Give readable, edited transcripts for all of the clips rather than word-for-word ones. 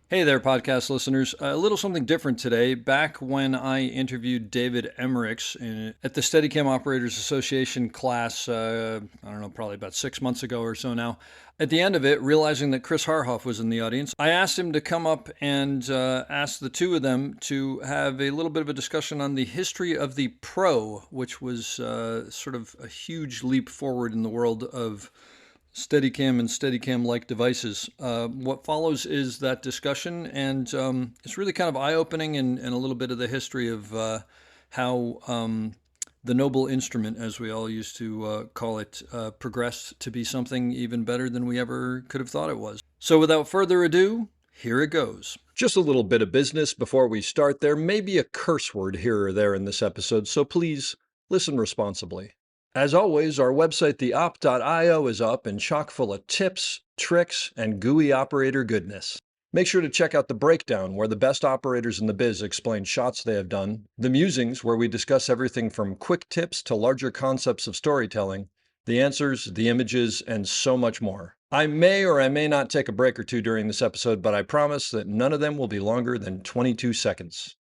Hey there, podcast listeners. A little something different today. Back when I interviewed David Emmerichs at the Steadicam Operators Association class, I don't know, probably about 6 months ago or so now, at the end of it, realizing that Chris Haarhoff was in the audience, I asked him to come up and ask the two of them to have a little bit of a discussion on the history of the Pro, which was sort of a huge leap forward in the world of Steadicam and Steadicam-like devices. What follows is that discussion, and it's really kind of eye-opening and a little bit of the history of how the noble instrument, as we all used to call it, progressed to be something even better than we ever could have thought it was. So without further ado, here it goes. Just a little bit of business before we start. There may be a curse word here or there in this episode, so please listen responsibly. As always, our website, theop.io, is up and chock full of tips, tricks, and gooey operator goodness. Make sure to check out the breakdown, where the best operators in the biz explain shots they have done, the musings, where we discuss everything from quick tips to larger concepts of storytelling, the answers, the images, and so much more. I may or I may not take a break or two during this episode, but I promise that none of them will be longer than 22 seconds.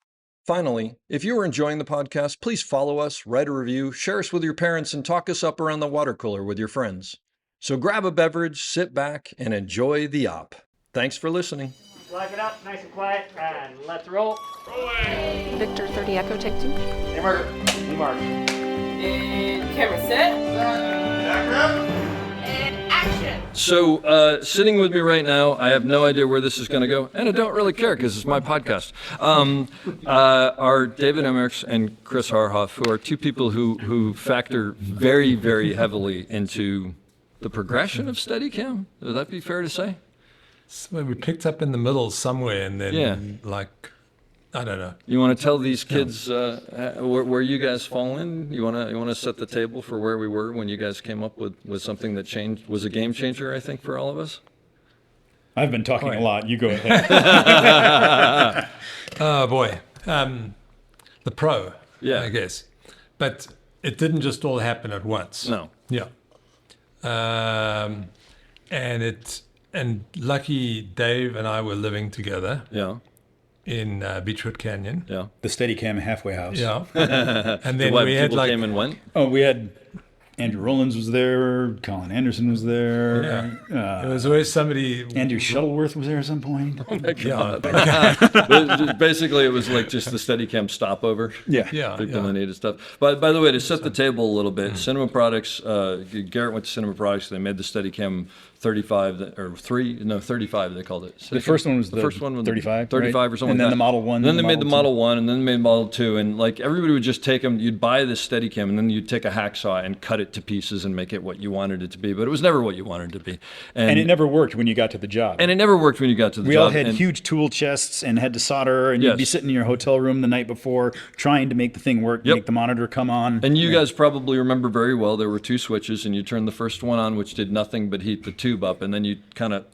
Finally, if you are enjoying the podcast, please follow us, write a review, share us with your parents, and talk us up around the water cooler with your friends. So grab a beverage, sit back, and enjoy the op. Thanks for listening. Lock it up, nice and quiet, and let's roll. Rolling. Victor 30 Echo, take 2. Hey, Mark. Hey, Mark. And camera set. And action. So, sitting with me right now, I have no idea where this is going to go, and I don't really care because it's my podcast, are David Emmerichs and Chris Haarhoff, who are two people who factor very, very heavily into the progression of Steadicam. Would that be fair to say? So we picked up in the middle somewhere, and then, Yeah. I don't know. You want to tell these kids where you guys fall in? You want to set the table for where we were when you guys came up with something that was a game changer, I think, for all of us? I've been talking a lot. You go ahead. Oh, boy. The Pro, Yeah. I guess. But it didn't just all happen at once. No. Yeah. And lucky Dave and I were living together Yeah. in Beechwood Canyon. Yeah. The Steadicam halfway house. Yeah. And then What, we had people came and went? Oh, we had Andrew Rollins was there. Colin Anderson was there. there was always somebody. Andrew Shuttleworth was there at some point. Yeah. Basically, it was like just the Steadicam stopover. Yeah. Yeah. People that needed stuff. But by the way, to set the table a little bit, Cinema Products, Garrett went to Cinema Products. They made the Steadicam 35 35 they called it. The first one was the first one was 35, 35 right? or something And then like the that. Model 1, And then the they made the Model Model 1, and then they made Model 2, and like everybody would just take them. You'd buy this Steadicam, and then you'd take a hacksaw and cut it to pieces and make it what you wanted it to be. But it was never what you wanted it to be. And it never worked when you got to the job. And it never worked when you got to the we job. all had And- huge tool chests and had to solder, and you'd be Yes. sitting in your hotel room the night before trying to make the thing work, Yep. make the monitor come on. And you guys probably remember very well, there were two switches, and you turned the first one on, which did nothing but heat the tube up, and then you kind of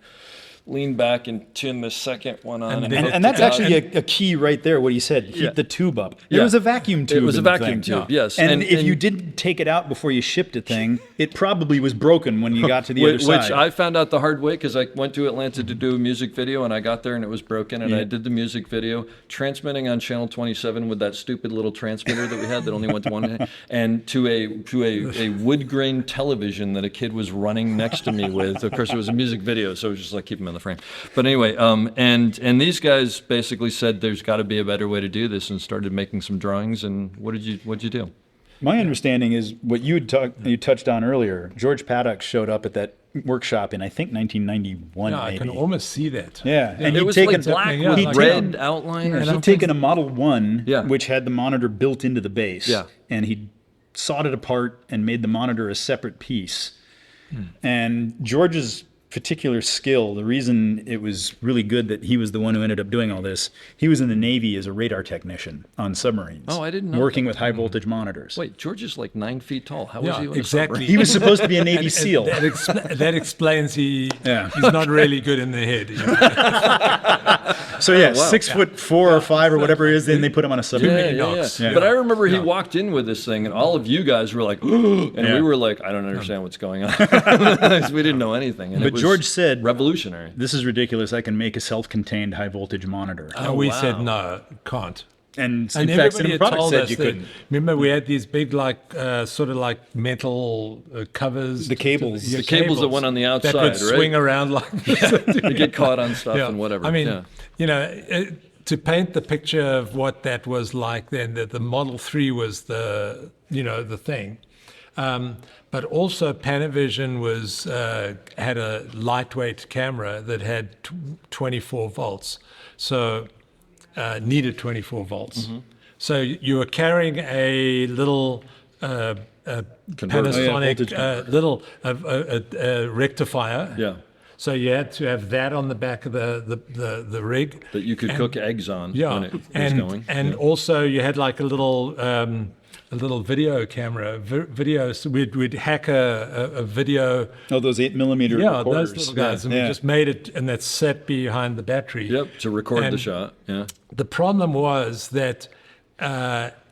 lean back and turn the second one on. And that's actually a key right there, what he said, keep Yeah. the tube up. Yeah. It was a vacuum tube. It was a in the vacuum thing. tube, yes. And if you didn't take it out before you shipped a thing, it probably was broken when you got to the other side. Which I found out the hard way because I went to Atlanta to do a music video, and I got there and it was broken, and I did the music video, transmitting on channel 27 with that stupid little transmitter that we had that only went to one, and to a wood grain television that a kid was running next to me with. Of course, it was a music video, so it was just like keep him in the frame. But anyway, and these guys basically said there's got to be a better way to do this, and started making some drawings. And what'd you do? My understanding is what you touched on earlier. George Paddock showed up at that workshop in, I think, 1991, Yeah, I maybe. can almost see that. Yeah, and It he'd was taken like black yeah, with like- red outline. Or He'd something. taken a Model 1, Yeah. which had the monitor built into the base, Yeah. and he sawed it apart and made the monitor a separate piece. And George's particular skill, the reason it was really good that he was the one who ended up doing all this, he was in the Navy as a radar technician on submarines. Oh, I didn't know working with high voltage monitors. Wait, George is like 9 feet tall. How was Yeah, he on exactly. He was supposed to be a Navy SEAL. That explains he's Yeah. not really good in the head. You know? So yeah, wow. 6'4" or 5" or whatever it is, then they put him on a submarine. many knocks. Yeah. But I remember he walked in with this thing, and all of you guys were like, and Yeah. we were like, I don't understand what's going on. We didn't know anything. And But was George said, revolutionary. "This is ridiculous. I can make a self-contained high-voltage monitor." And we said, no, can't. And And in fact, everybody Cinema had Products told said us you that, couldn't. remember we had these big sort of like metal covers. The cables. Yeah, The cables that went on the outside, that would right? swing around like this. They get caught on stuff and whatever. I mean, yeah. you know, to paint the picture of what that was like then, that the Model 3 was the thing. But also Panavision had a lightweight camera that had 24 volts. So needed 24 volts. Mm-hmm. So you were carrying a little Panasonic little rectifier. Yeah. So you had to have that on the back of the rig. That you could cook eggs on when it was going. And also you had like a little video camera. So we'd hack a video. Oh, those 8mm Yeah, recorders. those little guys. And we just made it, and that sat behind the battery. Yep, to record the And shot. Yeah. The problem was that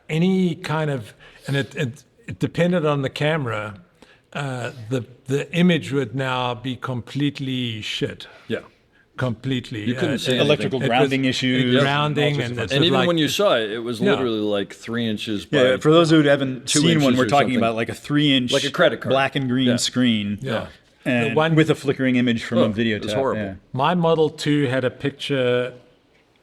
any kind of, and it depended on the camera, the image would now be completely shit. Yeah. Completely. You couldn't see anything. Electrical grounding issues. Grounding and And even when you saw it, it was literally like 3 inches by Yeah, for those who haven't 2 seen one, inches we're or talking something. about like a 3-inch, Like a credit card. black and green Yeah. screen, Yeah. and The one- with a flickering image from a video it's tap. horrible. Yeah. My Model 2 had a picture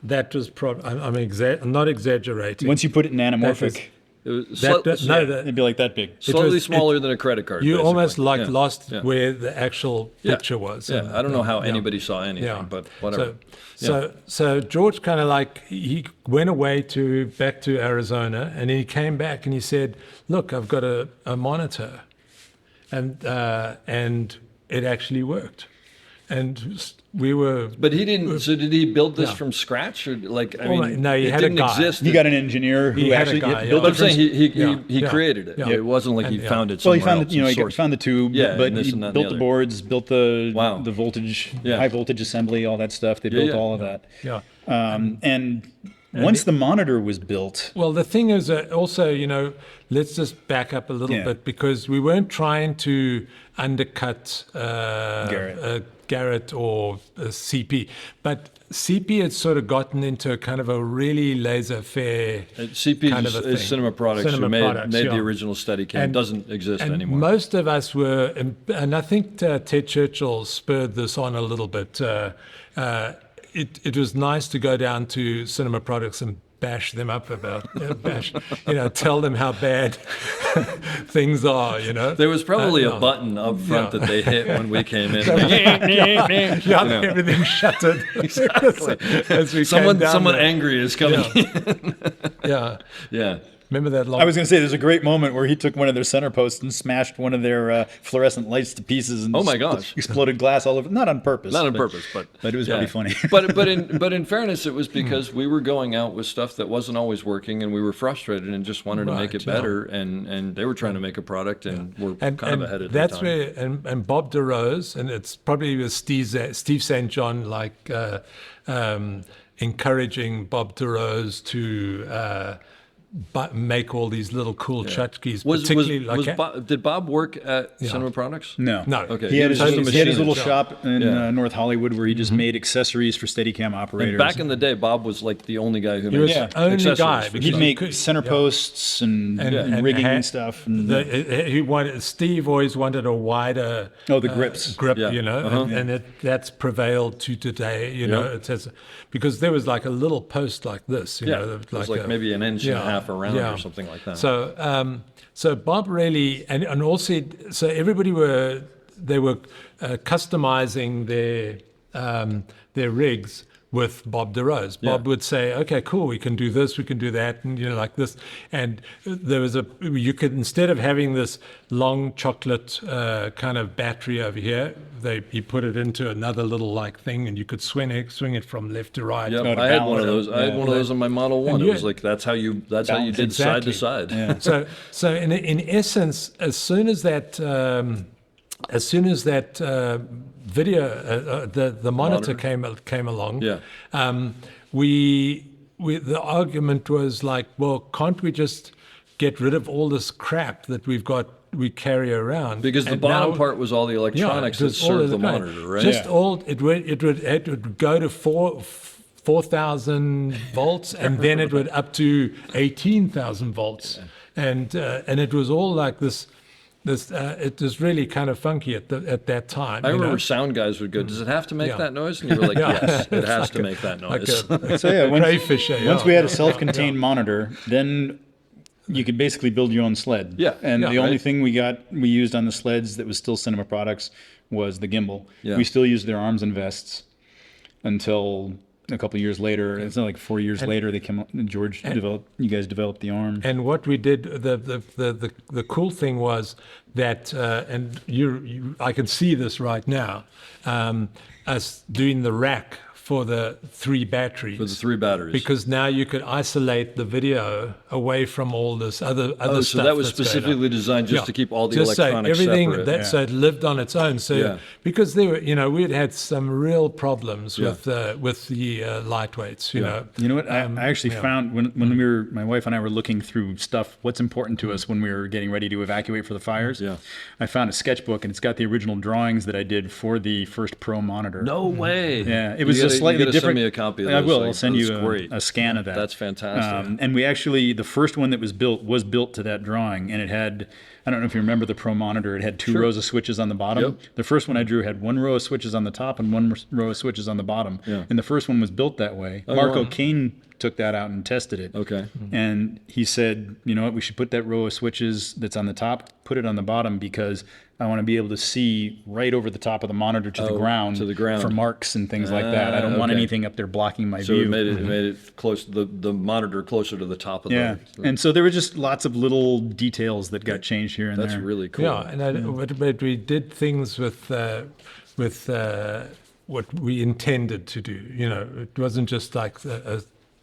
that was I'm not exaggerating. Once you put it in anamorphic, It was it'd be like that big. slightly was- smaller than a credit card. you basically. almost Yeah. lost Yeah. where the actual picture was. Yeah, And, I don't know how yeah. anybody saw anything, but whatever. So George kind of he went away back to Arizona, and he came back and he said, "Look, I've got a monitor," and it actually worked, and we were. But he didn't. So did he build this from scratch, or like? I mean, no, he it had a didn't guy. exist. You got an engineer who He had a actually guy, built But it I'm from saying he Yeah. created it. Yeah. It wasn't like he And, found it Well, somewhere he found else. he source. found the tube, Yeah, but and this he and that and built the the other. boards, built the Wow. the voltage, Yeah. high voltage assembly, all that stuff. They built yeah. all of that. Yeah. And once the monitor was built, Well, the thing is also, let's just back up a little Yeah. bit, because we weren't trying to undercut Garrett or CP, but CP had sort of gotten into a kind of a really laissez-faire CP kind of a thing. is Cinema Products, Cinema who made Products, the yeah. original Steadicam. And- Doesn't exist and anymore. most of us were, and I think Ted Churchill spurred this on a little bit. It was nice to go down to Cinema Products and bash them up about, tell them how bad things are, There was probably a no. button up front that they hit when we came in. Yeah, everything shuttered. Exactly. As we Someone came down there. angry is coming. Yeah. Yeah. Remember that long? I was going to say, there's a great moment where he took one of their center posts and smashed one of their fluorescent lights to pieces, and Oh my gosh. exploded glass all over. Not on purpose. Not on purpose, but it was pretty funny. but in fairness, it was because we were going out with stuff that wasn't always working, and we were frustrated and just wanted to make it better. And they were trying to make a product, and we're kind of ahead of their that's time. where and Bob DeRose, and it's probably with Steve St. John, encouraging Bob DeRose to make all these little cool tchotchkes, particularly did Bob work at Cinema Products? No. Okay. He had his little shop. shop in North Hollywood where he just made accessories for Steadicam operators. And back in the day, Bob was like the only guy who He made was the only accessories guy, for because He'd stuff. make center posts and rigging and stuff. And Steve always wanted a wider the grips. grip, Yeah. and that's prevailed to today. It says, because there was like a little post like this, it was like maybe an inch and a half around or something like that. So Bob really, and also, so everybody were customizing their rigs with Bob DeRose. Bob would say, okay, cool, we can do this, we can do that, and like this. And there was you could, instead of having this long chocolate kind of battery over here, he put it into another little thing, and you could swing it from left to right. Yep, I had one of those. I had one of those on my Model 1. It was like that's how you did side to side. Yeah. So in essence, as soon as that video, the monitor came along, the argument was like, well, can't we just get rid of all this crap that we've got we carry around. Because the And bottom now- part was all the electronics it that was all served the electronic. monitor, right? Just all it would go to 4,000 volts, and then it would up to 18,000 volts, and it was all like this. It was really kind of funky at that time. I you know? remember sound guys would go, "Does it have to make Yeah. that noise?" And you were like, "Yes, it has Like to make that like noise." So yeah, crayfish. once we had a self-contained monitor, then you could basically build your own sled. Yeah. And Yeah, the only right. thing we used on the sleds that was still Cinema products was the gimbal. Yeah. We still used their arms and vests until a couple of years later. It's not like 4 years later they came. You guys developed the arm. And what we did, the cool thing was that, and I can see this right now, us doing the rack for the 3 batteries. For the 3 batteries. Because now you could isolate the video away from all this other Oh, stuff. so that was that's going on. specifically designed just Yeah. to keep all the Just so electronics everything separate. so it lived on its own. So Yeah. because there were, we'd had some real problems Yeah. with the lightweights. You know. You know what? I actually found when my wife and I were looking through stuff, what's important to us when we were getting ready to evacuate for the fires. Yeah. I found a sketchbook and it's got the original drawings that I did for the first Pro monitor. No way. Yeah, it was just slightly you different. Send me a copy of I those will. things. I'll send you That's great. a scan of that. That's fantastic. And we actually, the first one that was built to that drawing, and it had, I don't know if you remember the Pro monitor, it had 2 rows of switches on the bottom. Yep. The first one I drew had 1 row of switches on the top and 1 row of switches on the bottom. Yeah. And the first one was built that way. Oh, Mark wow. O'Kane took that out and tested it. Okay. And he said, you know what, we should put that row of switches that's on the top, put it on the bottom, because I want to be able to see right over the top of the monitor to the ground for marks and things like that. I don't want okay. anything up there blocking my So view. it made it close, the monitor closer to the top of Yeah, the. and so there were just lots of little details that got changed here and That's there. really cool. Yeah, and but we did things with what we intended to do. It wasn't just like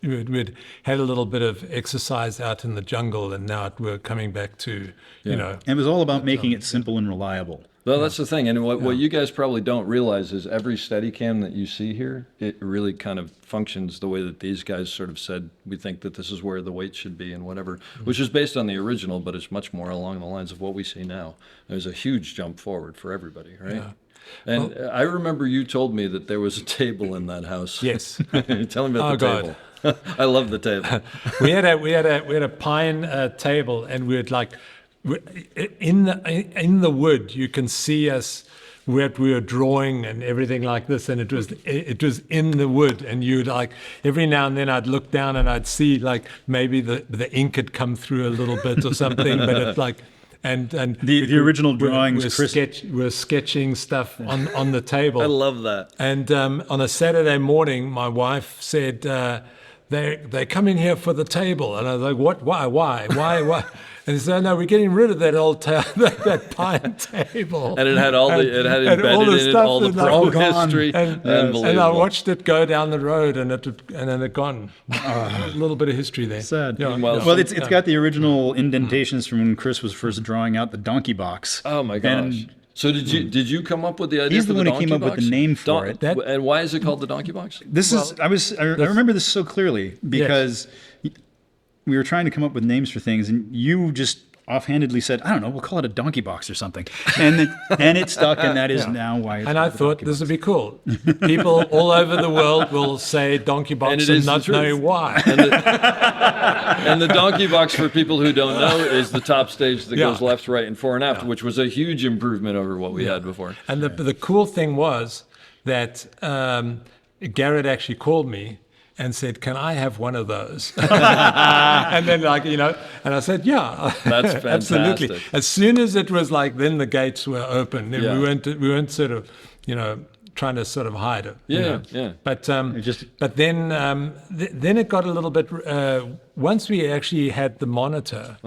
we'd had a little bit of exercise out in the jungle, and now we're coming back to And it was all about making it simple and reliable. Well, that's the thing. And what you guys probably don't realize is every Steadicam that you see here, it really kind of functions the way that these guys sort of said, we think that this is where the weight should be and whatever, which is based on the original, but it's much more along the lines of what we see now. There's a huge jump forward for everybody, right? Yeah. And I remember you told me that there was a table in that house. Yes. Tell me about the table. I love the table. we had a pine table, and we had like in the wood. You can see us what we were drawing and everything like this, and it was in the wood. And you'd like every now and then I'd look down and I'd see like maybe the ink had come through a little bit or something, but it's like. And the original drawings, we're sketching stuff on the table. I love that. And on a Saturday morning, my wife said, they come in here for the table. And I was like, what? Why? And he said, no, we're getting rid of that old that pine table. And it had it had embedded in it all the pro history. And I watched it go down the road, and then it gone. A little bit of history there. Sad. Yeah. Well, it's got the original indentations from when Chris was first drawing out the donkey box. Oh my gosh. And so did you come up with the idea? He's the for one who donkey came up with box? the name for it. And why is it called the donkey box? I remember this so clearly because we were trying to come up with names for things, and you just offhandedly said, I don't know, we'll call it a donkey box or something. And it stuck, and that is now why it's And I thought this would be cool. People all over the world will say donkey box and not know why. And the donkey box, for people who don't know, is the top stage that goes left, right, and fore and aft, which was a huge improvement over what we had before. And the cool thing was that Garrett actually called me and said, can I have one of those? And then and I said, yeah. That's fantastic. Absolutely. As soon as it was like, then the gates were open. Then we weren't sort of, trying to sort of hide it. Yeah. But then it got a little bit, once we actually had the monitor,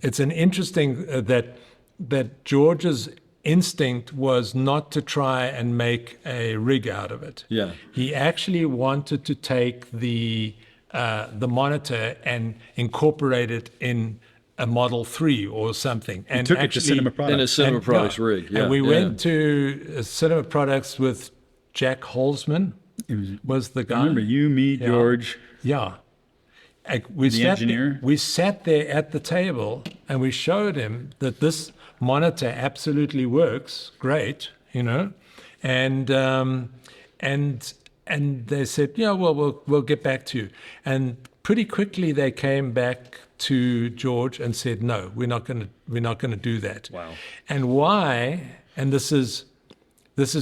it's an interesting that George's instinct was not to try and make a rig out of it. Yeah. He actually wanted to take the monitor and incorporate it in a Model 3 or something. And took it to Cinema Products. In a Cinema Products rig, yeah. And we went to Cinema Products with Jack Holzman, was the guy. I remember you, me, George. Yeah. engineer? We sat there at the table and we showed him that this monitor absolutely works great, and they said, yeah, well, we'll get back to you. And pretty quickly they came back to George and said, no, we're not going to do that. Wow. And why? And this is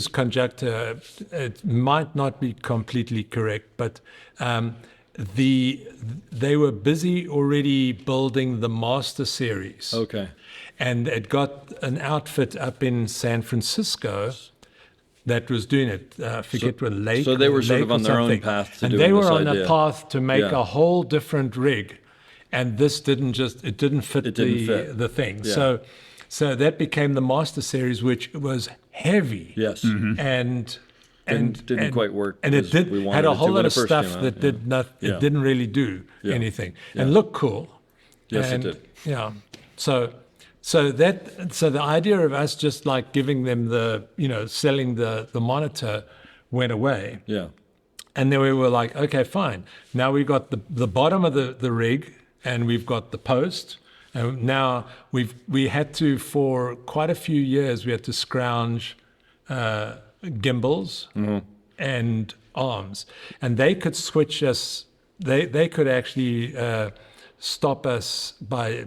conjecture. It might not be completely correct, but they were busy already building the Master Series. Okay. And it got an outfit up in San Francisco that was doing it. I forget what lake. So they were sort of lake on or their own something. path to and doing they were this on idea. a path to make Yeah. a whole different rig, and this didn't fit It didn't fit. the thing. Yeah. So that became the Master Series, which was heavy. Yes. And Didn't quite work and it as did we wanted had it a to whole when lot it of first stuff came out, that yeah. did not. Yeah. It didn't really do Yeah. anything Yeah. and looked cool. Yes, and, it did. Yeah. So the idea of us just like giving them selling the monitor went away. Yeah. And then we were like, okay, fine. Now we've got the bottom of the rig and we've got the post. And now we had to, for quite a few years, we had to scrounge gimbals and arms. And they could switch us, they could actually stop us by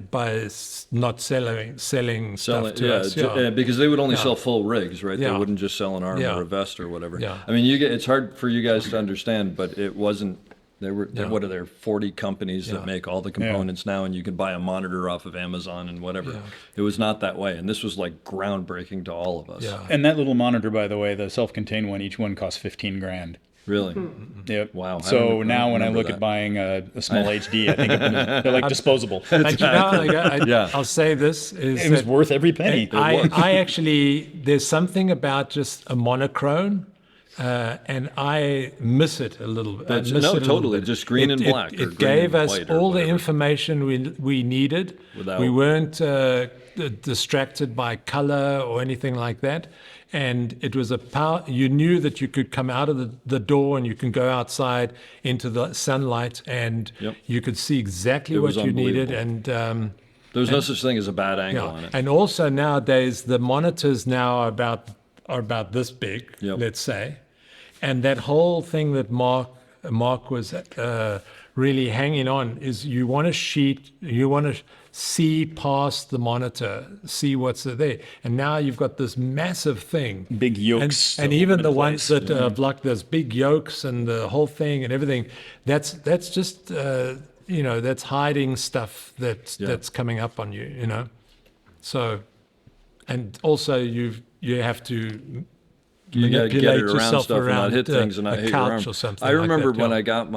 not selling stuff to us. Because they would only sell full rigs, right? They Yeah. wouldn't just sell an arm Yeah. or a vest or whatever. Yeah. I mean, it's hard for you guys to understand, but it wasn't. What are there? 40 companies that make all the components now, and you can buy a monitor off of Amazon and whatever. Yeah. It was not that way, and this was like groundbreaking to all of us. Yeah. And that little monitor, by the way, the self-contained one, each one costs $15,000. Really? Yep. Wow. So now when I remember look that. at buying a small HD, I think they're like disposable. And I'll say this is It was that worth every penny. I actually, there's something about just a monochrome, and I miss it a little bit. That's- I miss no, it a little totally, bit. just green and black, or green It gave and us white or all the whatever. information we needed. We weren't distracted by color or anything like that. And it was a power. You knew that you could come out of the door and you can go outside into the sunlight, and Yep. you could see exactly It what was you needed. unbelievable. And There was no such thing as a bad angle on it. and also nowadays the monitors now are about this big, Yep. let's say, and that whole thing that Mark was really hanging on is you want to see past the monitor, see what's there, and now you've got this massive thing, Big yokes and all even over the the ones place. that have like those big yokes and the whole thing and everything. That's just that's hiding stuff that's coming up on you. So, and also you have to You got to get manipulate it around yourself stuff and not around hit things and not a hit your arm. couch or something. I remember like that, when yeah. I got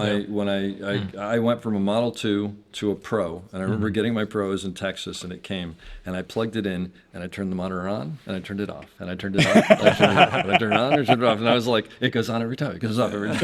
my I went from a Model 2 to a Pro, and I remember getting my Pros in Texas, and it came, and I plugged it in, and I turned the monitor on, and I turned it off, and I turned it off, and I turned it off, and I turned it on, and I turned it off, and I was like, it goes on every time, it goes off every time.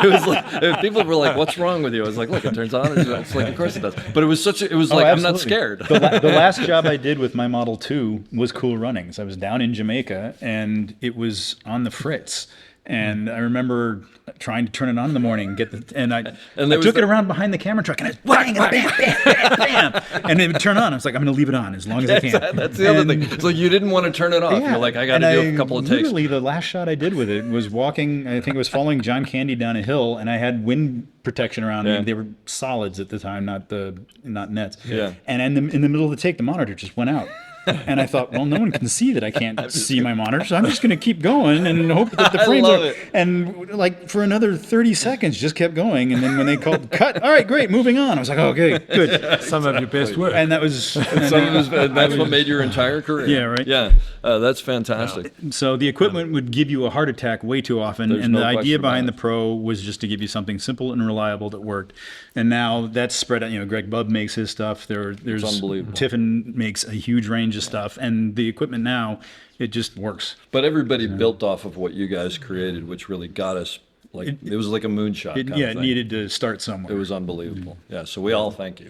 It was like people were like, "What's wrong with you?" I was like, "Look, it turns on." It's like, of course it does. But it was like, I'm not scared. The last job I did with my Model 2 was Cool Runnings. I was down in Jamaica, and it was on the fritz. And I remember trying to turn it on in the morning, I took it around behind the camera truck, and I was bang, bam, bam, bam, and it would turn on. I was like, I'm going to leave it on as long as I can. That's the other thing. It's like you didn't want to turn it off. You're like, I got to do a couple of takes. Literally, the last shot I did with it was walking. I think it was following John Candy down a hill, and I had wind protection around me. They were solids at the time, not nets. Yeah. And in the middle of the take, the monitor just went out. And I thought, well, no one can see that I can't see my monitor, so I'm just going to keep going and hope that the frames love are. it. And like for another 30 seconds, just kept going. And then when they called cut, all right, great, moving on. I was like, okay, good. Some of your best work. And that was. That's what made your entire career. Yeah, right. Yeah, that's fantastic. So the equipment would give you a heart attack way too often, There's and no the idea question behind about the Pro was just to give you something simple and reliable that worked. And now that's spread out. Greg Bubb makes his stuff. There's unbelievable. Tiffin makes a huge range of stuff, and the equipment now it just works. But everybody built off of what you guys created, which really got us. Like it was like a moonshot. It kind of thing. needed to start somewhere. It was unbelievable. Yeah, so we all thank you.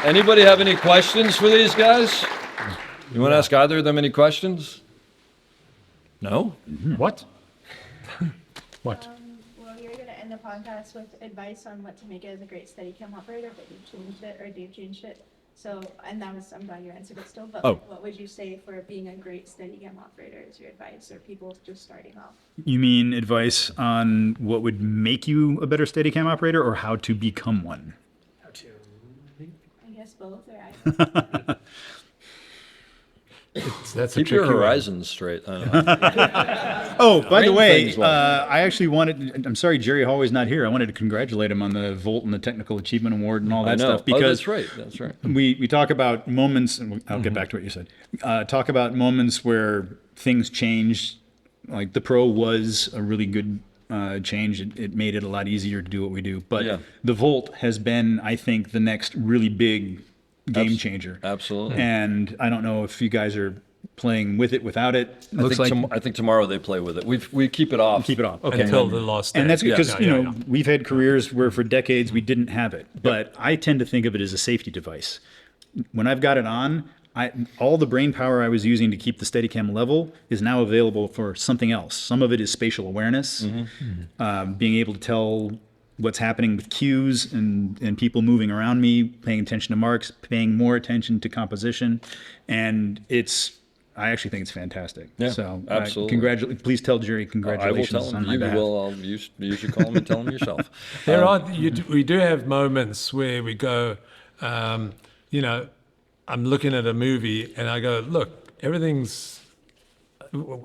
Anybody have any questions for these guys? You want to ask either of them any questions? No? What? What? Well, you're going in the podcast with advice on what to make it as a great Steadicam operator, but you changed it, or Dave changed it. So, and that was, I'm glad you answered it still, but Oh. like, what would you say for being a great Steadicam operator is your advice, or people just starting off? You mean advice on what would make you a better Steadicam operator, or how to become one? I guess both, or either. That's a Keep your tricky one. horizons straight. I don't know. Oh, by the Main way, things well. I actually wanted, I'm sorry Jerry Hallway's not here. I wanted to congratulate him on the Volt and the Technical Achievement Award and all I that know. stuff. Because that's right. That's right. we talk about moments, and I'll get back to what you said. Talk about moments where things changed. Like the Pro was a really good change. It made it a lot easier to do what we do. But Yeah. the Volt has been, I think, the next really big game changer. Absolutely. And I don't know if you guys are playing with it, without it. Looks like I think tomorrow they play with it. We keep it off. keep it off. Okay. Until the last day. And that's because, Yeah. we've had careers where for decades we didn't have it. But I tend to think of it as a safety device. When I've got it on, all the brain power I was using to keep the Steadicam level is now available for something else. Some of it is spatial awareness, being able to tell what's happening with cues and people moving around me, paying attention to marks, paying more attention to composition. And I actually think it's fantastic. Yeah, So absolutely. please tell Jerry I will congratulations tell on him. my You behalf. will. You should call him and tell him yourself. We do have moments where we go, I'm looking at a movie and I go, look,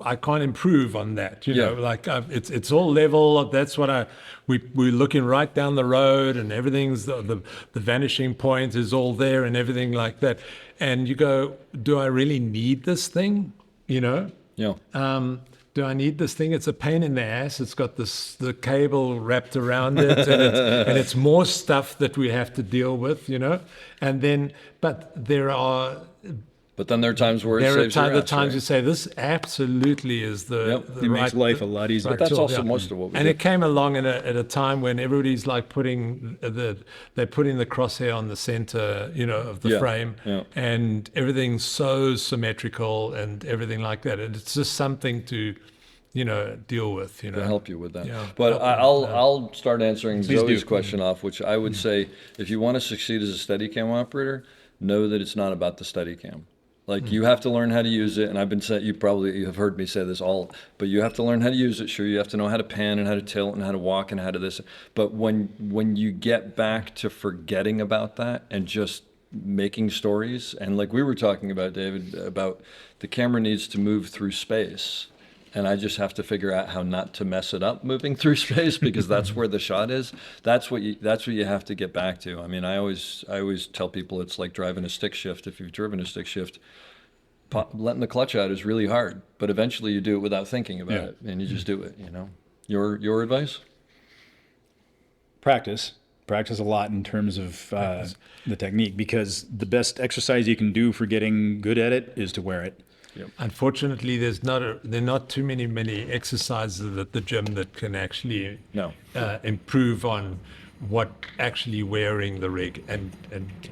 I can't improve on that, Yeah. it's all level. That's what we're looking right down the road, and everything's the vanishing point is all there and everything like that. And you go, do I really need this thing? Yeah. Do I need this thing? It's a pain in the ass. It's got the cable wrapped around it, and it's more stuff that we have to deal with, And then, but there are then there are times where it saves your ass, times right? you say this absolutely is the It makes life a lot easier. But that's tool, also most of what we And do. it came along at a time when everybody's like putting the crosshair on the center, of the Yeah, frame, yeah. and everything's so symmetrical and everything like that. And it's just something to, deal with. To help you with that. Yeah. But I'll start answering Please Zoe's do. question off, which I would say, if you want to succeed as a Steadicam operator, know that it's not about the Steadicam. Like you have to learn how to use it, and I've been saying, you have heard me say this but you have to learn how to use it. Sure, you have to know how to pan and how to tilt and how to walk and how to this. But when you get back to forgetting about that and just making stories, and like we were talking about, David, about the camera needs to move through space. And I just have to figure out how not to mess it up moving through space, because that's where the shot is. That's what you have to get back to. I mean, I always tell people it's like driving a stick shift. If you've driven a stick shift, letting the clutch out is really hard, but eventually you do it without thinking about it, and you just do it. Your advice? Practice a lot in terms of the technique, because the best exercise you can do for getting good at it is to wear it. Unfortunately, there are not too many exercises at the gym that can actually improve on what actually wearing the rig and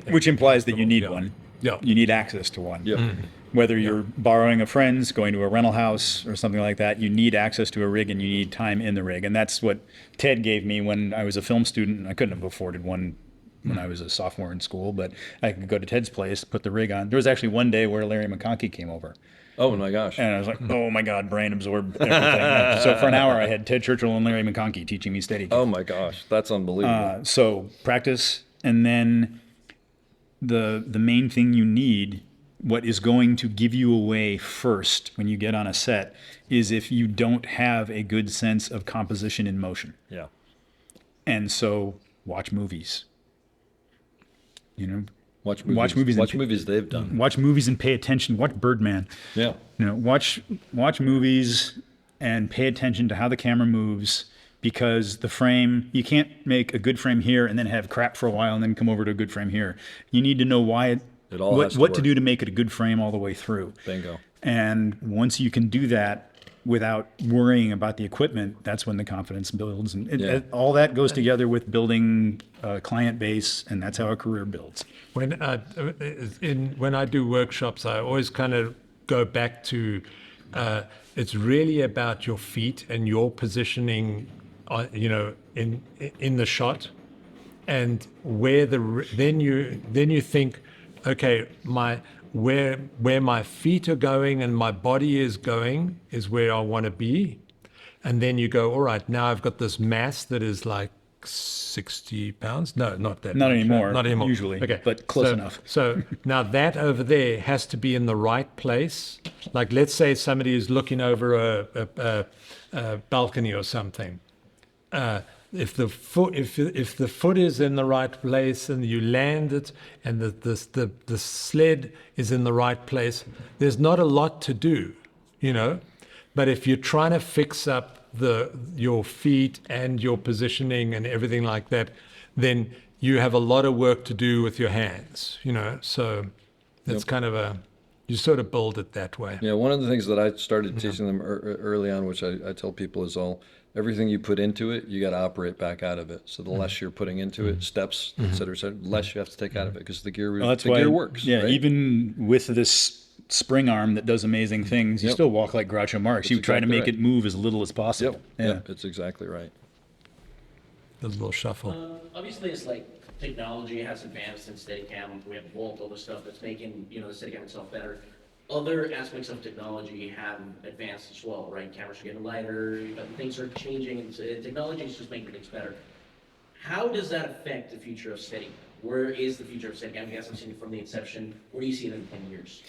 Which implies that you need one. Yeah. You need access to one. Yeah. Whether you're borrowing a friend's, going to a rental house or something like that, you need access to a rig and you need time in the rig. And that's what Ted gave me when I was a film student. I couldn't have afforded one when I was a sophomore in school, but I could go to Ted's place, put the rig on. There was actually one day where Larry McConkey came over. Oh my gosh. And I was like, oh my God, brain absorbed everything. So for an hour, I had Ted Churchill and Larry McConkey teaching me Steadicam. Oh my gosh, that's unbelievable. So practice, and then the main thing you need, what is going to give you away first when you get on a set, is if you don't have a good sense of composition in motion. Yeah. And so watch movies. Watch movies they've done. Watch movies and pay attention. Watch Birdman. Yeah. Watch movies and pay attention to how the camera moves, because the frame, you can't make a good frame here and then have crap for a while and then come over to a good frame here. You need to know why It all has to what to work. do to make it a good frame all the way through. Bingo. And once you can do that without worrying about the equipment, that's when the confidence builds. And all that goes together with building a client base, and that's how a career builds. When I do workshops, I always kind of go back to it's really about your feet and your positioning in the shot, and then you think, okay, where my feet are going and my body is going is where I want to be, and then you go, all right, now I've got this mass that is like 60 pounds. No, not that. Not much, anymore. right? Not anymore. Usually, okay, but close enough. So now that over there has to be in the right place. Like, let's say somebody is looking over a balcony or something. If the foot is in the right place and you land it, and the sled is in the right place, there's not a lot to do, But if you're trying to fix up your feet and your positioning and everything like that, then you have a lot of work to do with your hands, So it's kind of you sort of build it that way. Yeah, one of the things that I started teaching them early on, which I tell people, is everything you put into it, you got to operate back out of it. So the less you're putting into it, steps, et cetera, less you have to take out of it, because the gear works. Yeah, right? even with this spring arm that does amazing things, you still walk like Groucho Marx. You try to make it move as little as possible. Yep, it's exactly right. A little shuffle. Obviously, it's like technology has advanced in Steadicam. We have Volt, all the stuff that's making the Steadicam itself better. Other aspects of technology have advanced as well, right? Cameras are getting lighter, things are changing, and technology is just making things better. How does that affect the future of Steadicam? Where is the future of Steadicam? You guys have seen it from the inception. Where do you see it in 10 years?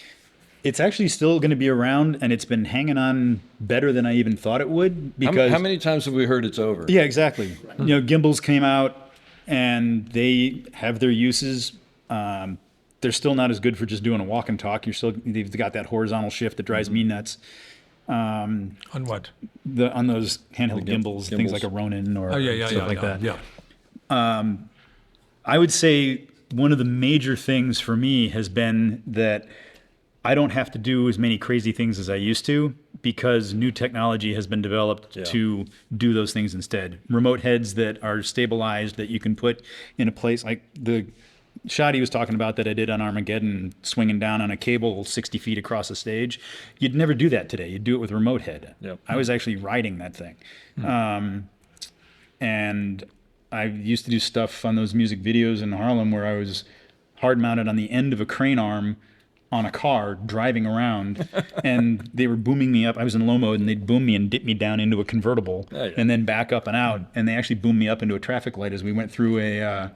It's actually still going to be around, and it's been hanging on better than I even thought it would. Because how many times have we heard it's over? Yeah, exactly. Right. Gimbals came out, and they have their uses. They're still not as good for just doing a walk and talk. They've got that horizontal shift that drives me nuts. On what? On those handheld gimbals, things like a Ronin or stuff like that. Yeah. I would say one of the major things for me has been that I don't have to do as many crazy things as I used to, because new technology has been developed to do those things instead. Remote heads that are stabilized, that you can put in a place like the shot he was talking about that I did on Armageddon, swinging down on a cable 60 feet across the stage. You'd never do that today. You'd do it with a remote head. Yep. I was actually riding that thing. And I used to do stuff on those music videos in Harlem where I was hard mounted on the end of a crane arm on a car driving around, and they were booming me up. I was in low mode, and they'd boom me and dip me down into a convertible, and then back up and out. And they actually boomed me up into a traffic light as we went through an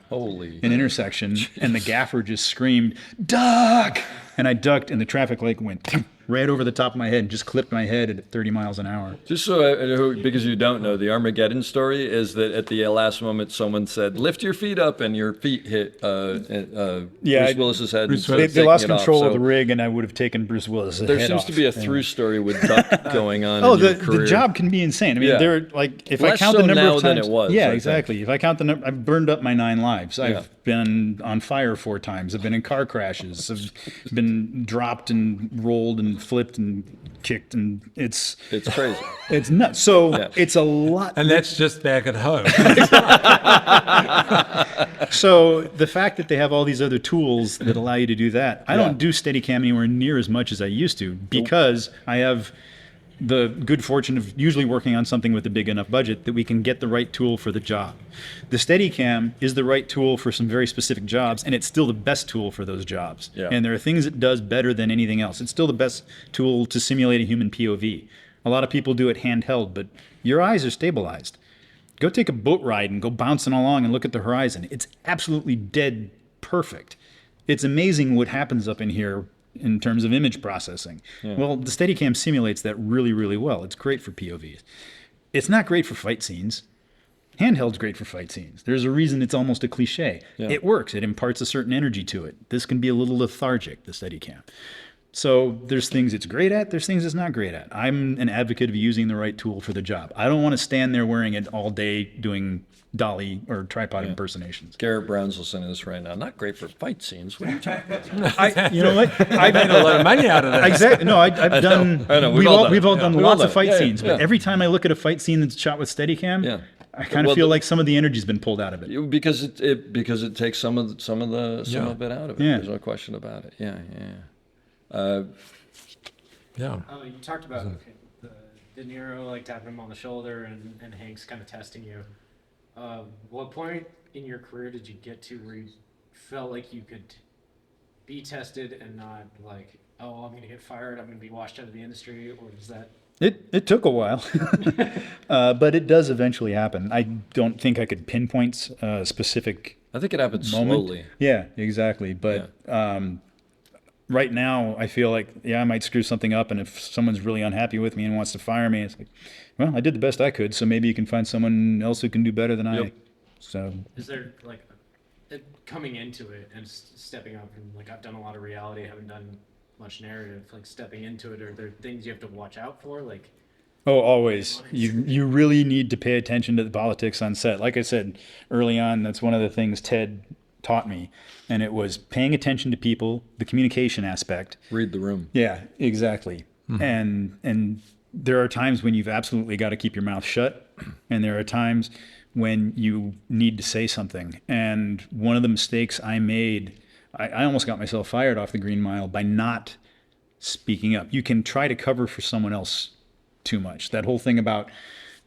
intersection. And the gaffer just screamed, "Duck!" And I ducked, and the traffic light went right over the top of my head and just clipped my head at 30 miles an hour. Just so, because you don't know, the Armageddon story is that at the last moment, someone said, "Lift your feet up," and your feet hit Bruce Willis's head. They lost control of the rig, and I would have taken Bruce Willis's head off. There seems to be a through story with Duck going on. The job can be insane. I mean, they're like, if I count the number of times, than it was. Yeah, exactly. If I count the number, I've burned up my 9 lives. I've been on fire 4 times. I've been in car crashes. I've been dropped and rolled and flipped and kicked, and it's crazy. It's nuts. So it's a lot. And that's just back at home. So the fact that they have all these other tools that allow you to do that, I don't do Steadicam anywhere near as much as I used to, because I have the good fortune of usually working on something with a big enough budget that we can get the right tool for the job. The Steadicam is the right tool for some very specific jobs, and it's still the best tool for those jobs. Yeah. And there are things it does better than anything else. It's still the best tool to simulate a human POV. A lot of people do it handheld, but your eyes are stabilized. Go take a boat ride and go bouncing along and look at the horizon. It's absolutely dead perfect. It's amazing what happens up in here in terms of image processing. Yeah. Well, the Steadicam simulates that really, really well. It's great for POVs. It's not great for fight scenes. Handheld's great for fight scenes. There's a reason it's almost a cliche. Yeah. It works. It imparts a certain energy to it. This can be a little lethargic, the Steadicam. So there's things it's great at, there's things it's not great at. I'm an advocate of using the right tool for the job. I don't want to stand there wearing it all day doing dolly or tripod impersonations. Garrett Brown's listening to this right now. Not great for fight scenes. What are you talking about? You know what? I've made a lot of money out of that. Exactly. No, I've done. I know. We've all done lots of fight scenes, but every time I look at a fight scene that's shot with Steadicam, I kind of feel like some of the energy's been pulled out of it. Because it takes some of it out of it. Yeah. There's no question about it. Yeah. Yeah. You talked about the De Niro like tapping him on the shoulder and Hank's kind of testing you. What point in your career did you get to where you felt like you could be tested and not like, oh, I'm going to get fired, I'm going to be washed out of the industry, or is that? It took a while, but it does eventually happen. I don't think I could pinpoint a specific I think it happens moment. slowly. Yeah, exactly. But right now, I feel like, I might screw something up, and if someone's really unhappy with me and wants to fire me, it's like, well, I did the best I could, so maybe you can find someone else who can do better than I. So, is there like coming into it and stepping up, and like I've done a lot of reality, I haven't done much narrative, like stepping into it, are there things you have to watch out for, like? Oh, always. You really need to pay attention to the politics on set. Like I said early on, that's one of the things Ted taught me, and it was paying attention to people, the communication aspect. Read the room. Yeah, exactly. And there are times when you've absolutely got to keep your mouth shut, and there are times when you need to say something. And one of the mistakes I made, I almost got myself fired off the Green Mile by not speaking up. You can try to cover for someone else too much. That whole thing about,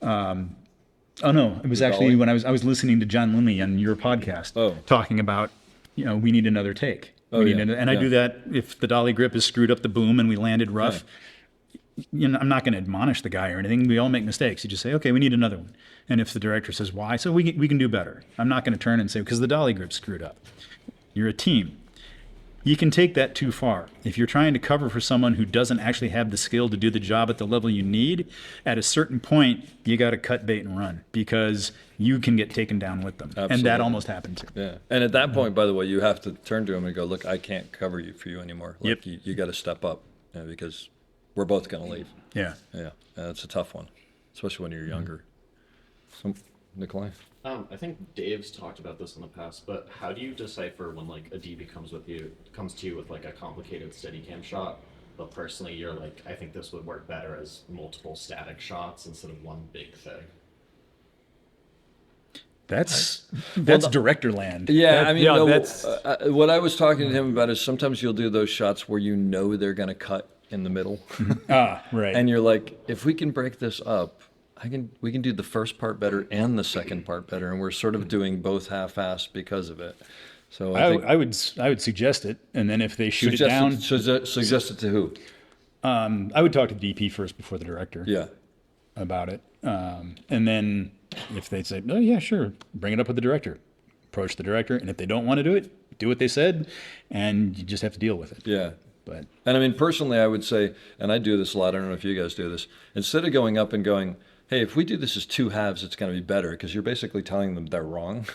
it was actually when I was listening to John Lindley on your podcast talking about, we need another take. I do that if the dolly grip has screwed up the boom and we landed rough. I'm not going to admonish the guy or anything. We all make mistakes. You just say, okay, we need another one. And if the director says why, so we can do better. I'm not going to turn and say, because the dolly grip screwed up. You're a team. You can take that too far. If you're trying to cover for someone who doesn't actually have the skill to do the job at the level you need, at a certain point, you got to cut bait and run, because you can get taken down with them. Absolutely. And that almost happened too. Yeah. And at that point, by the way, you have to turn to him and go, look, I can't cover you for you anymore. Like, you got to step up, because we're both going to leave. Yeah. Yeah. It's a tough one, especially when you're younger. So, Nikolai? I think Dave's talked about this in the past, but how do you decipher when like a DP comes to you with like a complicated Steadicam shot, but personally you're like, I think this would work better as multiple static shots instead of one big thing? That's director land. Yeah, I mean, that's what I was talking to him about is sometimes you'll do those shots where they're going to cut in the middle. Right. And you're like, if we can break this up, we can do the first part better and the second part better, and we're sort of doing both half-assed because of it. So I would suggest it, and then if they shoot it down, suggest it to who? I would talk to DP first before the director. Yeah. About it, and then if they say, "Oh yeah, sure," bring it up with the director. Approach the director, and if they don't want to do it, do what they said, and you just have to deal with it. Yeah. And I mean, personally, I would say, and I do this a lot. I don't know if you guys do this. Instead of going up and going, hey, if we do this as two halves, it's going to be better, because you're basically telling them they're wrong.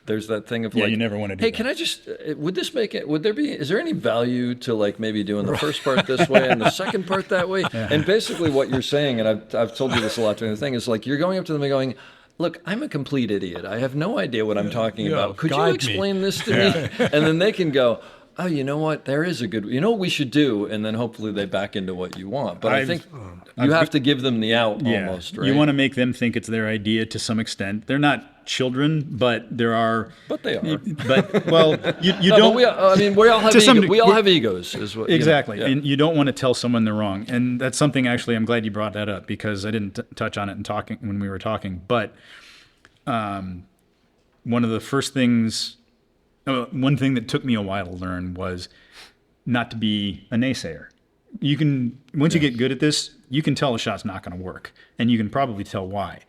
There's that thing of you never want to do hey, that. can I just, is there any value to like maybe doing the first part this way and the second part that way? Yeah. And basically what you're saying, and I've told you this a lot during the thing, is like you're going up to them and going, look, I'm a complete idiot. I have no idea what I'm talking about. Could you explain this to me? And then they can go, oh, you know what? There is a good, what we should do? And then hopefully they back into what you want. But I think you have to give them the out almost, right? You want to make them think it's their idea to some extent. They're not children, but there are. But they are. But, well, you don't. We all have we all have egos. Is what, exactly. And you don't want to tell someone they're wrong. And that's something, actually, I'm glad you brought that up, because I didn't touch on it when we were talking. But one of the first things. One thing that took me a while to learn was not to be a naysayer. You can, once you get good at this, you can tell a shot's not going to work, and you can probably tell why.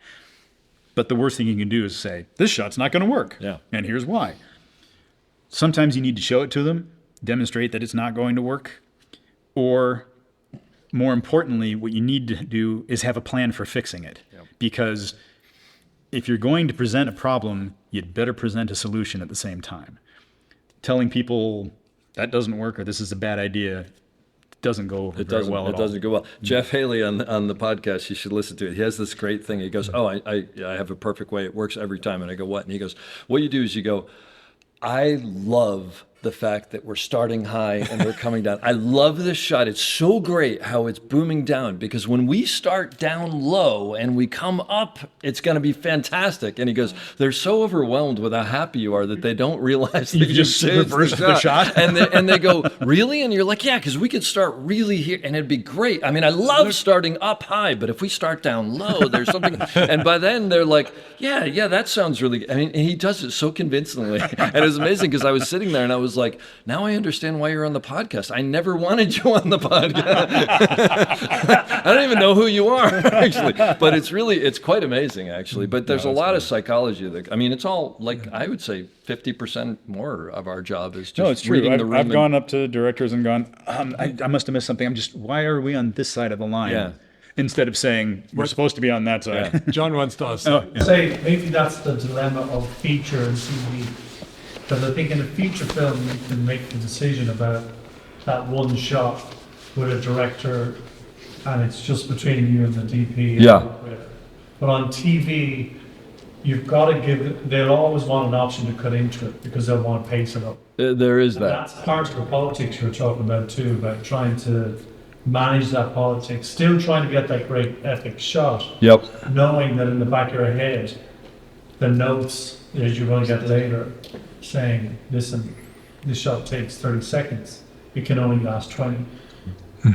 But the worst thing you can do is say, this shot's not going to work, and here's why. Sometimes you need to show it to them, demonstrate that it's not going to work, or more importantly, what you need to do is have a plan for fixing it. Because if you're going to present a problem, you'd better present a solution at the same time. Telling people that doesn't work or this is a bad idea doesn't go very well at all. It doesn't go well. Jeff Haley on the podcast, you should listen to it. He has this great thing. He goes, oh, I have a perfect way. It works every time. And I go, what? And he goes, what you do is you go, I love the fact that we're starting high and we're coming down. I love this shot. It's so great how it's booming down, because when we start down low and we come up, it's going to be fantastic. And he goes, they're so overwhelmed with how happy you are that they don't realize that You just reversed the shot. and they go, really? And you're like, yeah, because we could start really here and it'd be great. I mean, I love starting up high, but if we start down low, there's something. And by then they're like, yeah, that sounds really good. I mean, and he does it so convincingly. And it was amazing because I was sitting there and I was like, now I understand why you're on the podcast. I never wanted you on the podcast. I don't even know who you are, actually. But it's quite amazing, actually. But there's a lot of psychology that, I mean, it's all like, I would say 50% more of our job is just it's true. reading the room. I've gone up to directors and gone, I must have missed something. why are we on this side of the line? Yeah. Instead of saying, we're supposed to be on that side. Yeah. John wants to ask. Say, maybe that's the dilemma of feature and TV. Because I think in a feature film, you can make the decision about that one shot with a director, and it's just between you and the DP. Yeah. But on TV, you've got to they'll always want an option to cut into it because they'll want to pace it up. There is And that. that's part of the politics you're talking about too, about trying to manage that politics, still trying to get that great epic shot. Yep. Knowing that in the back of your head, the notes that you're going to get later saying, listen, this shot takes 30 seconds. It can only last 20.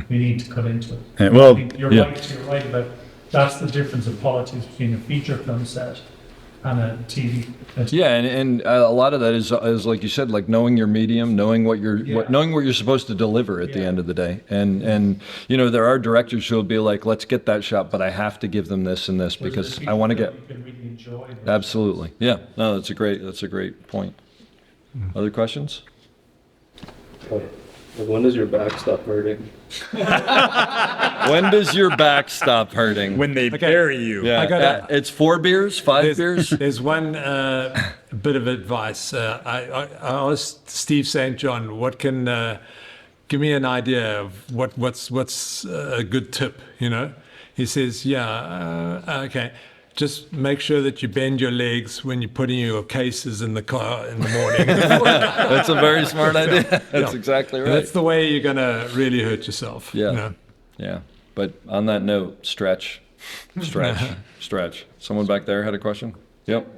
We need to cut into it. Well, I think you're right about that's the difference of politics between a feature film set and a TV. Yeah, and a lot of that is like you said, like knowing your medium, knowing what knowing what you're supposed to deliver at the end of the day. And you know, there are directors who'll be like, let's get that shot, but I have to give them this and this because I want to get. You can really enjoy it. Absolutely. Yeah. No, that's a great point. Other questions? When does your back stop hurting? When does your back stop hurting? When they bury you. Yeah. It's 4 beers, 5 beers. There's one bit of advice. I asked Steve St. John, what can give me an idea of what's a good tip, you know? He says, okay. Just make sure that you bend your legs when you're putting your cases in the car in the morning. That's a very smart idea. That's exactly right. That's the way you're going to really hurt yourself. Yeah. You know? Yeah. But on that note, stretch. Someone back there had a question? Yep.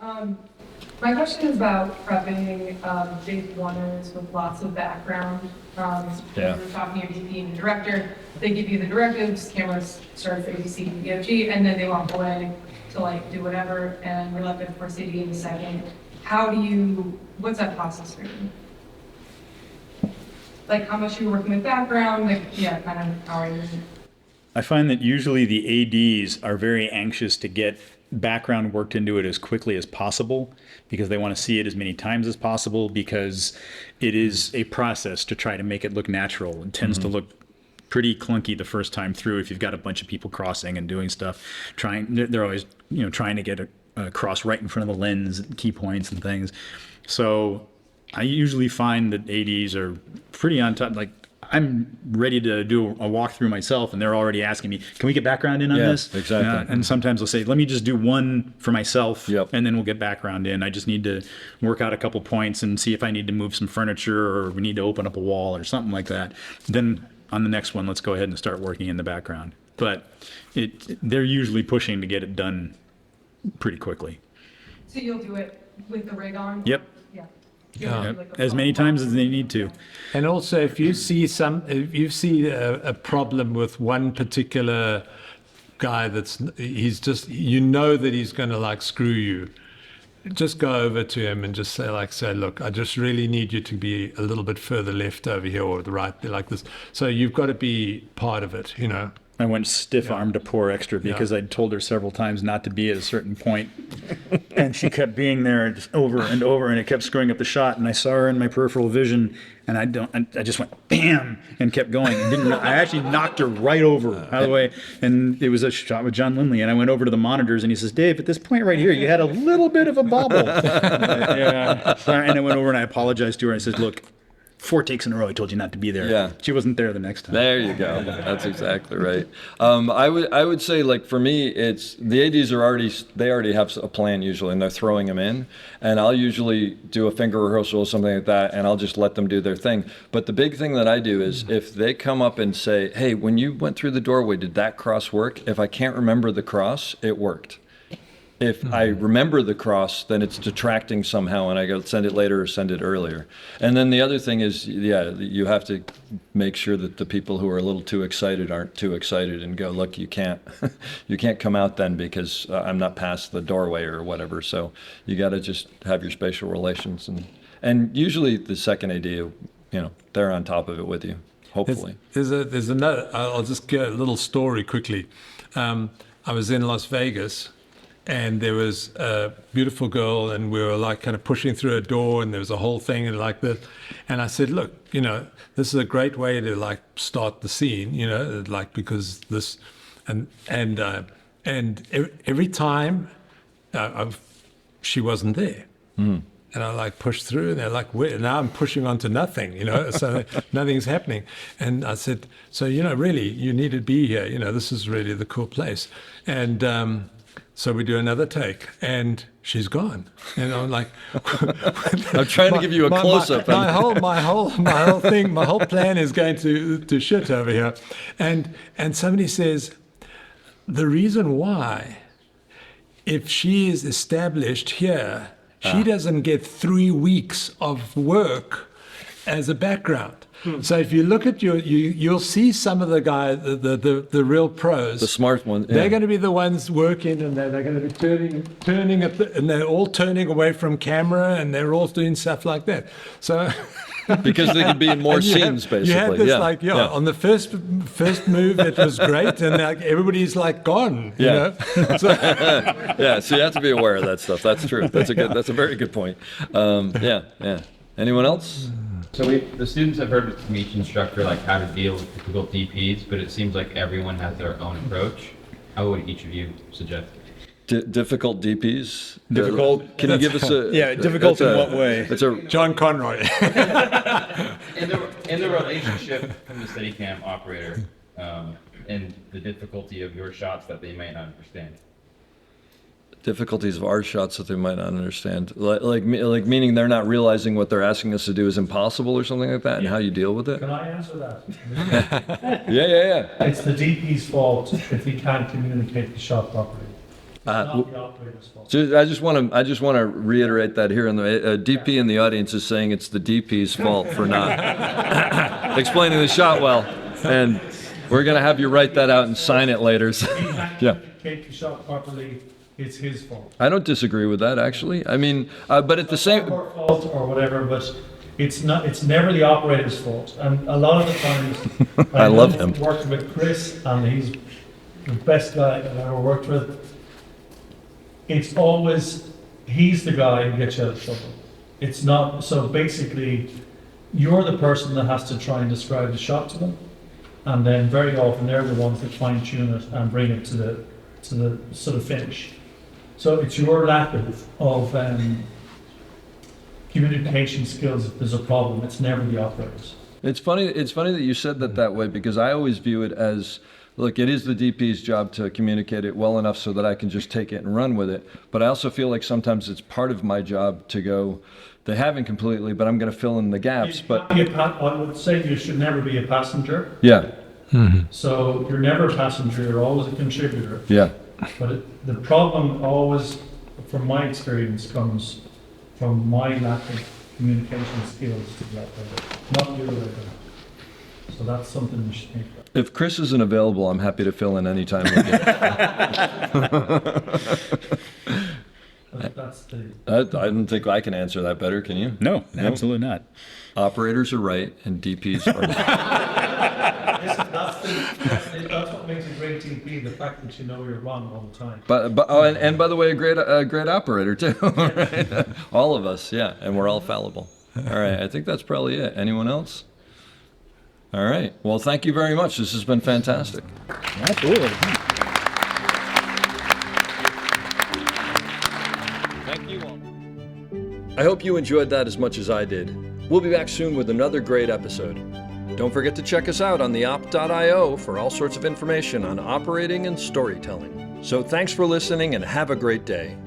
My question is about prepping big oneers with lots of background. Yeah. We're talking to DP and the director. They give you the directives, cameras start at ABC and DOG, and then they walk away to like do whatever, and we're left with for CD in a second. What's that process for you? Like how much you're working with background, kind of how are you? I find that usually the ADs are very anxious to get background worked into it as quickly as possible because they want to see it as many times as possible because it is a process to try to make it look natural. It tends to look pretty clunky the first time through if you've got a bunch of people crossing and doing stuff. They're always trying to get a cross right in front of the lens, key points and things. So I usually find that ADs are pretty on top. Like I'm ready to do a walkthrough myself, and they're already asking me, "Can we get background in on this?" Exactly. And sometimes they'll say, "Let me just do one for myself, Yep. and then we'll get background in. I just need to work out a couple points and see if I need to move some furniture or we need to open up a wall or something like that. Then on the next one, let's go ahead and start working in the background." But they're usually pushing to get it done pretty quickly. So you'll do it with the rig on? Yep. Yeah. As many times as they need to. And also, if you see a problem with one particular guy he's just, you know that he's going to like screw you, just go over to him and just say, look, I just really need you to be a little bit further left over here or the right, like this. So you've got to be part of it, you know. I went stiff-armed to poor extra because I'd told her several times not to be at a certain point. And she kept being there just over and over, and it kept screwing up the shot. And I saw her in my peripheral vision, and I just went, bam, and kept going. I actually knocked her right over out of the way. And it was a shot with John Lindley. And I went over to the monitors, and he says, "Dave, at this point right here, you had a little bit of a bobble." And I went over and I apologized to her. I said, "Look, 4 takes in a row, I told you not to be there. Yeah. She wasn't there the next time. There you go. That's exactly right. I would say, like, for me, it's the ADs they already have a plan usually, and they're throwing them in. And I'll usually do a finger rehearsal or something like that, and I'll just let them do their thing. But the big thing that I do is if they come up and say, hey, when you went through the doorway, did that cross work? If I can't remember the cross, it worked. If I remember the cross, then it's detracting somehow, and I go send it later or send it earlier. And then the other thing is, you have to make sure that the people who are a little too excited aren't too excited, and go, look, you can't come out then because I'm not past the doorway or whatever. So you got to just have your spatial relations, and usually the second AD, they're on top of it with you. Hopefully, there's another. I'll just get a little story quickly. I was in Las Vegas. And there was a beautiful girl, and we were like kind of pushing through a door, and there was a whole thing and like this. And I said, look, this is a great way to like start the scene, like because this, and every time she wasn't there. Mm. And I like pushed through, and they're like, now I'm pushing onto nothing, so nothing's happening. And I said, so, really, you need to be here. This is really the cool place. And, so we do another take, and she's gone. And I'm like, I'm trying to give you a close-up. My whole thing, my whole plan is going to shit over here. And somebody says, the reason why, if she is established here, she doesn't get 3 weeks of work as a background. So if you look at you'll see some of the guys, the real pros, the smart ones. Yeah. They're going to be the ones working, and they're going to be turning and they're all turning away from camera, and they're all doing stuff like that. So because they could be in more scenes, basically. You had this on the first move, it was great, and like everybody's like gone. Yeah. So, yeah. So you have to be aware of that stuff. That's true. That's a very good point. Yeah. Anyone else? So the students have heard from each instructor like how to deal with difficult DPs, but it seems like everyone has their own approch. How would each of you suggest? Difficult DPs? Difficult? Can you give us a... difficult in what way? It's a John Conroy. in the relationship from the Steadicam operator and the difficulty of your shots that they might not understand. Difficulties of our shots that they might not understand, like meaning they're not realizing what they're asking us to do is impossible or something like that, and how you deal with it. Can I answer that? Yeah. It's the DP's fault if he can't communicate the shot properly. It's not the operator's fault. I just want to reiterate that here. The DP in the audience is saying it's the DP's fault for not explaining the shot well, and we're gonna have you write that out and sign it later. So, yeah. Communicate the shot properly. It's his fault. I don't disagree with that, actually. I mean, but at the same fault or whatever, but it's not. It's never the operator's fault. And a lot of the times, I love him. Working with Chris, and he's the best guy I've ever worked with. It's always he's the guy who gets you out of trouble. It's not. So basically, you're the person that has to try and describe the shot to them, and then very often they're the ones that fine tune it and bring it to the sort of finish. So it's your lack of communication skills if there's a problem. It's never the operators. It's funny that you said that way, because I always view it as, look, it is the DP's job to communicate it well enough so that I can just take it and run with it. But I also feel like sometimes it's part of my job to go, they haven't completely, but I'm going to fill in the gaps. But I would say you should never be a passenger. Yeah. Mm-hmm. So you're never a passenger, you're always a contributor. Yeah. But the problem always, from my experience, comes from my lack of communication skills to the operator, not the other way around. So that's something you should think about. If Chris isn't available, I'm happy to fill in any time. I don't think I can answer that better, can you? No, absolutely not. Operators are right and DPs are wrong. That's what makes a great DP, the fact that you know you're wrong all the time. But and by the way, a great operator too. Right? All of us, yeah, and we're all fallible. All right, I think that's probably it. Anyone else? All right. Well, thank you very much. This has been fantastic. Absolutely. Thank you all. I hope you enjoyed that as much as I did. We'll be back soon with another great episode. Don't forget to check us out on theop.io for all sorts of information on operating and storytelling. So thanks for listening and have a great day.